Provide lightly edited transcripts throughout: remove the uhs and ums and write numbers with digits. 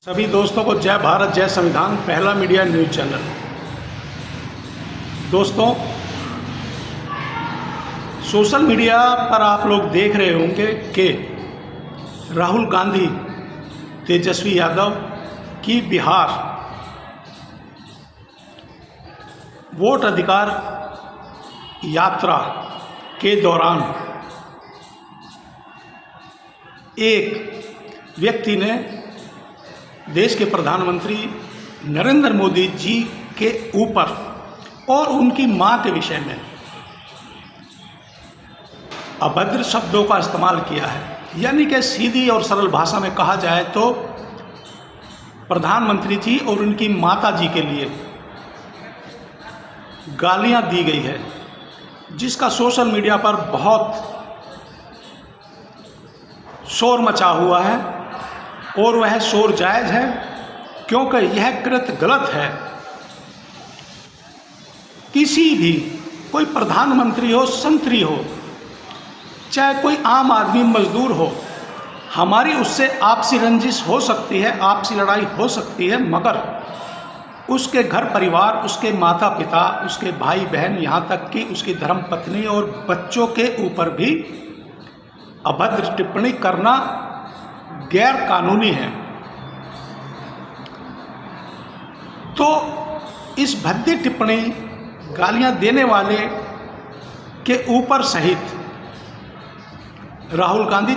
सभी दोस्तों को जय भारत जय संविधान, पहला मीडिया न्यूज चैनल। दोस्तों, सोशल मीडिया पर आप लोग देख रहे होंगे कि राहुल गांधी, तेजस्वी यादव की बिहार वोट अधिकार यात्रा के दौरान एक व्यक्ति ने देश के प्रधानमंत्री नरेंद्र मोदी जी के ऊपर और उनकी मां के विषय में अभद्र शब्दों का इस्तेमाल किया है। यानी कि सीधी और सरल भाषा में कहा जाए तो प्रधानमंत्री जी और उनकी माता जी के लिए गालियां दी गई है, जिसका सोशल मीडिया पर बहुत शोर मचा हुआ है और वह शोर जायज़ है, क्योंकि यह कृत्य गलत है। किसी भी कोई प्रधानमंत्री हो, संतरी हो, चाहे कोई आम आदमी मजदूर हो, हमारी उससे आपसी रंजिश हो सकती है, आपसी लड़ाई हो सकती है, मगर उसके घर परिवार, उसके माता पिता, उसके भाई बहन, यहाँ तक कि उसकी धर्मपत्नी और बच्चों के ऊपर भी अभद्र टिप्पणी करना गैर कानूनी है। तो इस भद्दी टिप्पणी गालियां देने वाले के ऊपर सहित राहुल गांधी,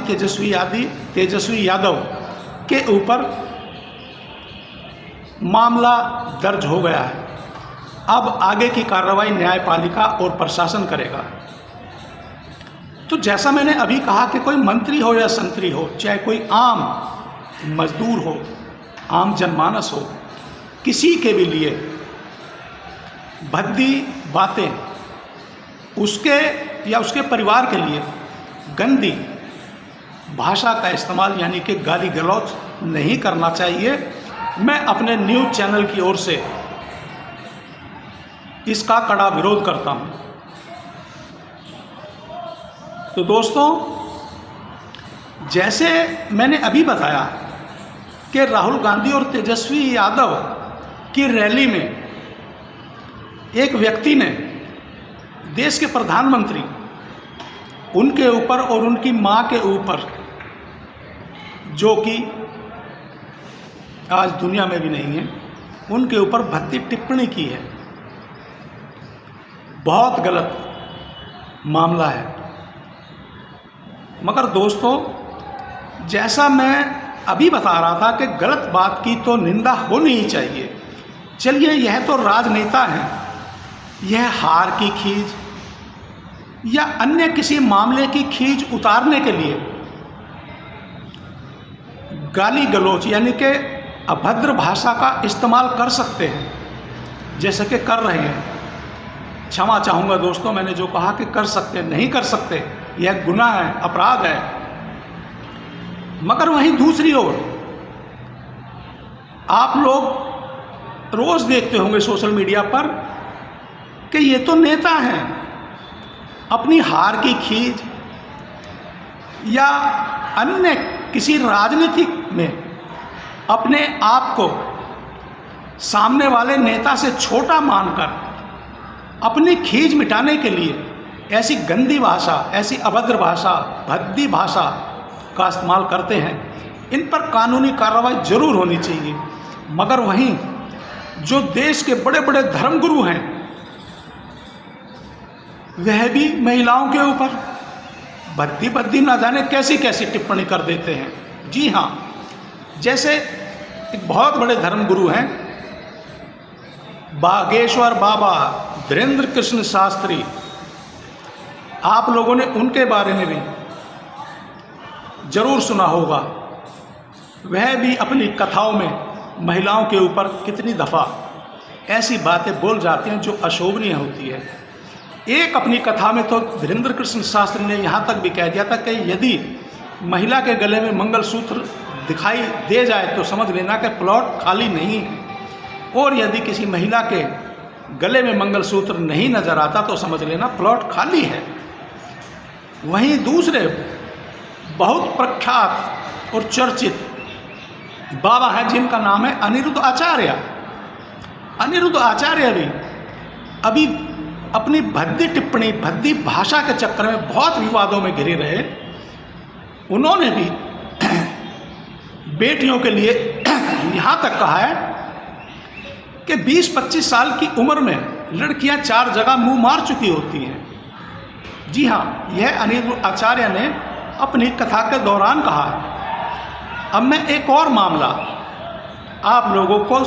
तेजस्वी यादव के ऊपर मामला दर्ज हो गया है। अब आगे की कार्रवाई न्यायपालिका और प्रशासन करेगा। तो जैसा मैंने अभी कहा कि कोई मंत्री हो या संतरी हो, चाहे कोई आम मजदूर हो, आम जनमानस हो, किसी के भी लिए भद्दी बातें उसके या उसके परिवार के लिए गंदी भाषा का इस्तेमाल यानी कि गाली गलौज नहीं करना चाहिए। मैं अपने न्यूज़ चैनल की ओर से इसका कड़ा विरोध करता हूं। तो दोस्तों, जैसे मैंने अभी बताया कि राहुल गांधी और तेजस्वी यादव की रैली में एक व्यक्ति ने देश के प्रधानमंत्री, उनके ऊपर और उनकी मां के ऊपर, जो कि आज दुनिया में भी नहीं है, उनके ऊपर भद्दी टिप्पणी की है। बहुत गलत मामला है। मगर दोस्तों, जैसा मैं अभी बता रहा था कि गलत बात की तो निंदा होनी ही चाहिए। चलिए, यह तो राजनेता हैं, यह हार की खींच या अन्य किसी मामले की खींच उतारने के लिए गाली गलौज यानी कि अभद्र भाषा का इस्तेमाल कर सकते हैं, जैसे कि कर रहे हैं। क्षमा चाहूँगा दोस्तों, मैंने जो कहा कि कर सकते, नहीं कर सकते, यह गुनाह है, अपराध है। मगर वहीं दूसरी ओर आप लोग रोज देखते होंगे सोशल मीडिया पर कि ये तो नेता हैं, अपनी हार की खींच या अन्य किसी राजनीतिक में अपने आप को सामने वाले नेता से छोटा मानकर अपनी खींच मिटाने के लिए ऐसी गंदी भाषा, ऐसी अभद्र भाषा, भद्दी भाषा का इस्तेमाल करते हैं। इन पर कानूनी कार्रवाई जरूर होनी चाहिए। मगर वहीं जो देश के बड़े बड़े धर्मगुरु हैं, वह भी महिलाओं के ऊपर भद्दी ना जाने कैसी कैसी टिप्पणी कर देते हैं। जी हाँ, जैसे एक बहुत बड़े धर्मगुरु हैं, बागेश्वर बाबा धीरेन्द्र कृष्ण शास्त्री, आप लोगों ने उनके बारे में भी जरूर सुना होगा। वह भी अपनी कथाओं में महिलाओं के ऊपर कितनी दफ़ा ऐसी बातें बोल जाते हैं जो अशोभनीय होती है। एक अपनी कथा में तो धीरेन्द्र कृष्ण शास्त्री ने यहाँ तक भी कह दिया था कि यदि महिला के गले में मंगलसूत्र दिखाई दे जाए तो समझ लेना कि प्लॉट खाली नहीं है, और यदि किसी महिला के गले में मंगलसूत्र नहीं नजर आता तो समझ लेना प्लॉट खाली है। वहीं दूसरे बहुत प्रख्यात और चर्चित बाबा है जिनका नाम है अनिरुद्ध आचार्य। अनिरुद्ध आचार्य भी अभी अपनी भद्दी टिप्पणी, भद्दी भाषा के चक्कर में बहुत विवादों में घिरे रहे। उन्होंने भी बेटियों के लिए यहाँ तक कहा है कि 20-25 साल की उम्र में लड़कियां 4 जगह मुंह मार चुकी होती हैं। जी हाँ, यह अनिरुद्ध आचार्य ने अपनी कथा के दौरान कहा है। अब मैं एक और मामला आप लोगों को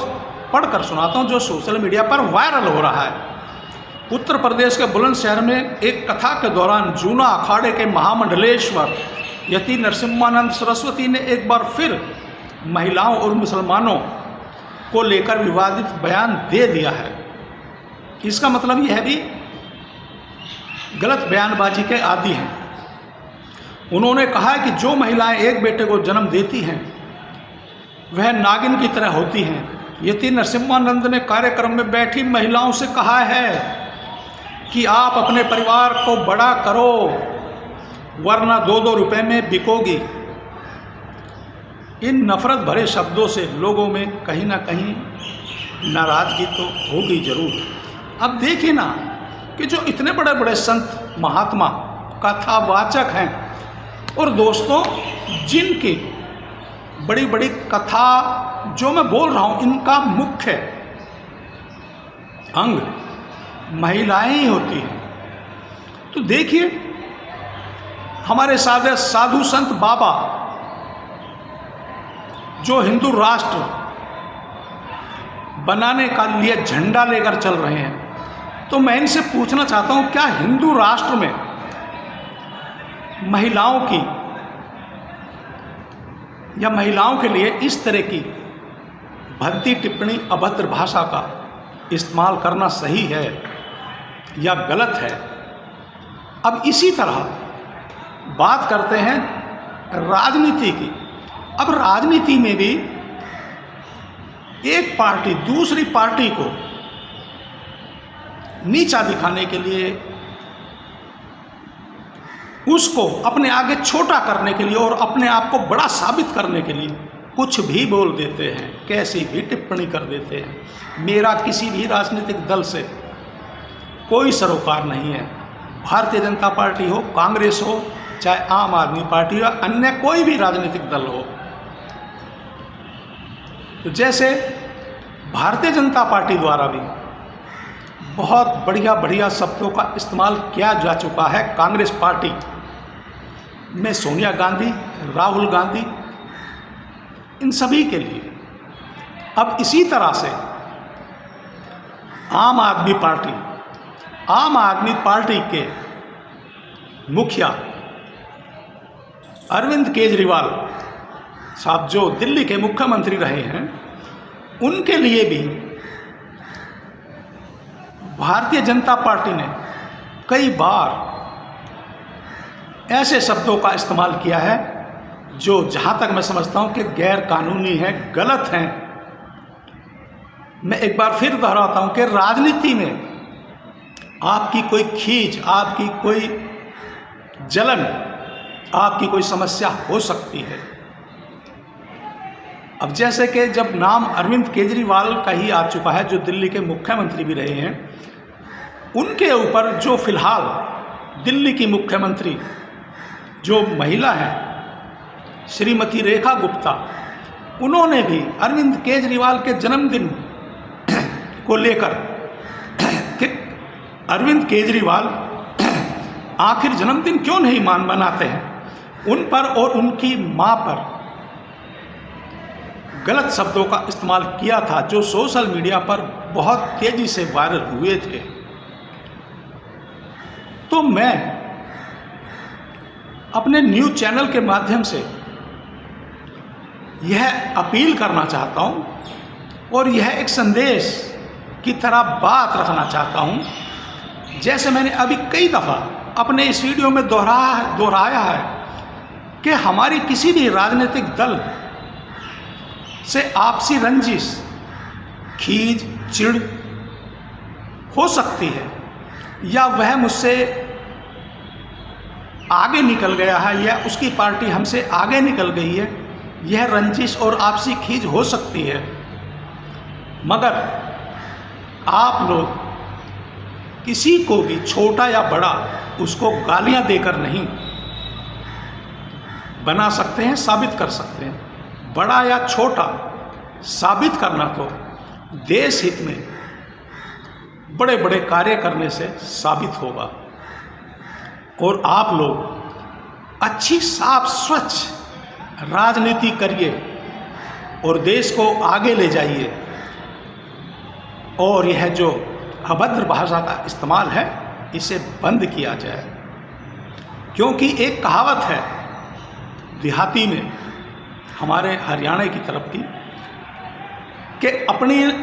पढ़कर सुनाता हूँ जो सोशल मीडिया पर वायरल हो रहा है। उत्तर प्रदेश के बुलंदशहर में एक कथा के दौरान जूना अखाड़े के महामंडलेश्वर यति नरसिम्हानंद सरस्वती ने एक बार फिर महिलाओं और मुसलमानों को लेकर विवादित बयान दे दिया है। इसका मतलब यह भी गलत बयानबाजी के आदी हैं। उन्होंने कहा है कि जो महिलाएं एक बेटे को जन्म देती हैं वह नागिन की तरह होती हैं। यति नरसिम्हानंद ने कार्यक्रम में बैठी महिलाओं से कहा है कि आप अपने परिवार को बड़ा करो वरना 2-2 रुपए में बिकोगी। इन नफरत भरे शब्दों से लोगों में कहीं ना कहीं नाराजगी तो होगी जरूर। अब देखिए ना कि जो इतने बड़े बड़े संत महात्मा कथावाचक हैं और दोस्तों जिनकी बड़ी बड़ी कथा जो मैं बोल रहा हूँ इनका मुख्य अंग महिलाएं ही होती हैं। तो देखिए हमारे साधु संत बाबा जो हिंदू राष्ट्र बनाने का लिए झंडा लेकर चल रहे हैं, तो मैं इनसे पूछना चाहता हूं क्या हिंदू राष्ट्र में महिलाओं की या महिलाओं के लिए इस तरह की भद्दी टिप्पणी, अभद्र भाषा का इस्तेमाल करना सही है या गलत है। अब इसी तरह बात करते हैं राजनीति की। अब राजनीति में भी एक पार्टी दूसरी पार्टी को नीचा दिखाने के लिए, उसको अपने आगे छोटा करने के लिए और अपने आप को बड़ा साबित करने के लिए कुछ भी बोल देते हैं, कैसी भी टिप्पणी कर देते हैं। मेरा किसी भी राजनीतिक दल से कोई सरोकार नहीं है। भारतीय जनता पार्टी हो, कांग्रेस हो, चाहे आम आदमी पार्टी हो, अन्य कोई भी राजनीतिक दल हो। तो जैसे भारतीय जनता पार्टी द्वारा भी बहुत बढ़िया बढ़िया शब्दों का इस्तेमाल किया जा चुका है कांग्रेस पार्टी में सोनिया गांधी, राहुल गांधी, इन सभी के लिए। अब इसी तरह से आम आदमी पार्टी के मुखिया अरविंद केजरीवाल साहब जो दिल्ली के मुख्यमंत्री रहे हैं, उनके लिए भी भारतीय जनता पार्टी ने कई बार ऐसे शब्दों का इस्तेमाल किया है जो जहां तक मैं समझता हूं कि गैर कानूनी है, गलत हैं। मैं एक बार फिर दोहराता हूं कि राजनीति में आपकी कोई खींच, आपकी कोई जलन, आपकी कोई समस्या हो सकती है। अब जैसे कि जब नाम अरविंद केजरीवाल का ही आ चुका है जो दिल्ली के मुख्यमंत्री भी रहे हैं, उनके ऊपर जो फिलहाल दिल्ली की मुख्यमंत्री जो महिला हैं श्रीमती रेखा गुप्ता, उन्होंने भी अरविंद केजरीवाल के जन्मदिन को लेकर कि अरविंद केजरीवाल आखिर जन्मदिन क्यों नहीं मनाते हैं, उन पर और उनकी मां पर गलत शब्दों का इस्तेमाल किया था जो सोशल मीडिया पर बहुत तेजी से वायरल हुए थे। तो मैं अपने न्यूज़ चैनल के माध्यम से यह अपील करना चाहता हूं और यह एक संदेश की तरह बात रखना चाहता हूं। जैसे मैंने अभी कई दफ़ा अपने इस वीडियो में दोहराया है कि हमारी किसी भी राजनीतिक दल से आपसी रंजिश, खींच, चिढ़ हो सकती है, या वह मुझसे आगे निकल गया है या उसकी पार्टी हमसे आगे निकल गई है, यह रंजिश और आपसी खींच हो सकती है, मगर आप लोग किसी को भी छोटा या बड़ा उसको गालियां देकर नहीं बना सकते हैं, साबित कर सकते हैं। बड़ा या छोटा साबित करना तो देश हित में बड़े बड़े कार्य करने से साबित होगा। और आप लोग अच्छी साफ स्वच्छ राजनीति करिए और देश को आगे ले जाइए, और यह जो अभद्र भाषा का इस्तेमाल है इसे बंद किया जाए। क्योंकि एक कहावत है देहाती में, हमारे हरियाणा की तरफ की, कि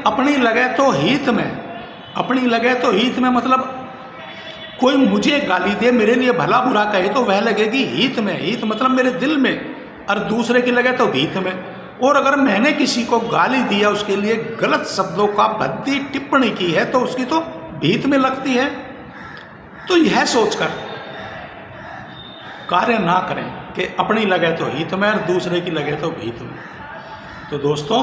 अपनी लगे तो हित में, अपनी लगे तो हित में, मतलब कोई मुझे गाली दे, मेरे लिए भला बुरा कहे तो वह लगेगी हित में। हित मतलब मेरे दिल में, और दूसरे की लगे तो भीत में। और अगर मैंने किसी को गाली दिया, उसके लिए गलत शब्दों का भद्दी टिप्पणी की है, तो उसकी तो भीत में लगती है। तो यह सोचकर कार्य ना करें कि अपनी लगे तो हित में और दूसरे की लगे तो भीत में। तो दोस्तों,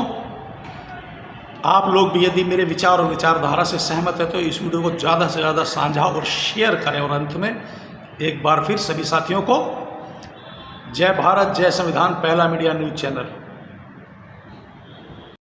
आप लोग भी यदि मेरे विचार और विचारधारा से सहमत है तो इस वीडियो को ज़्यादा से ज़्यादा साझा और शेयर करें। और अंत में एक बार फिर सभी साथियों को जय भारत, जय संविधान, पहला मीडिया न्यूज़ चैनल।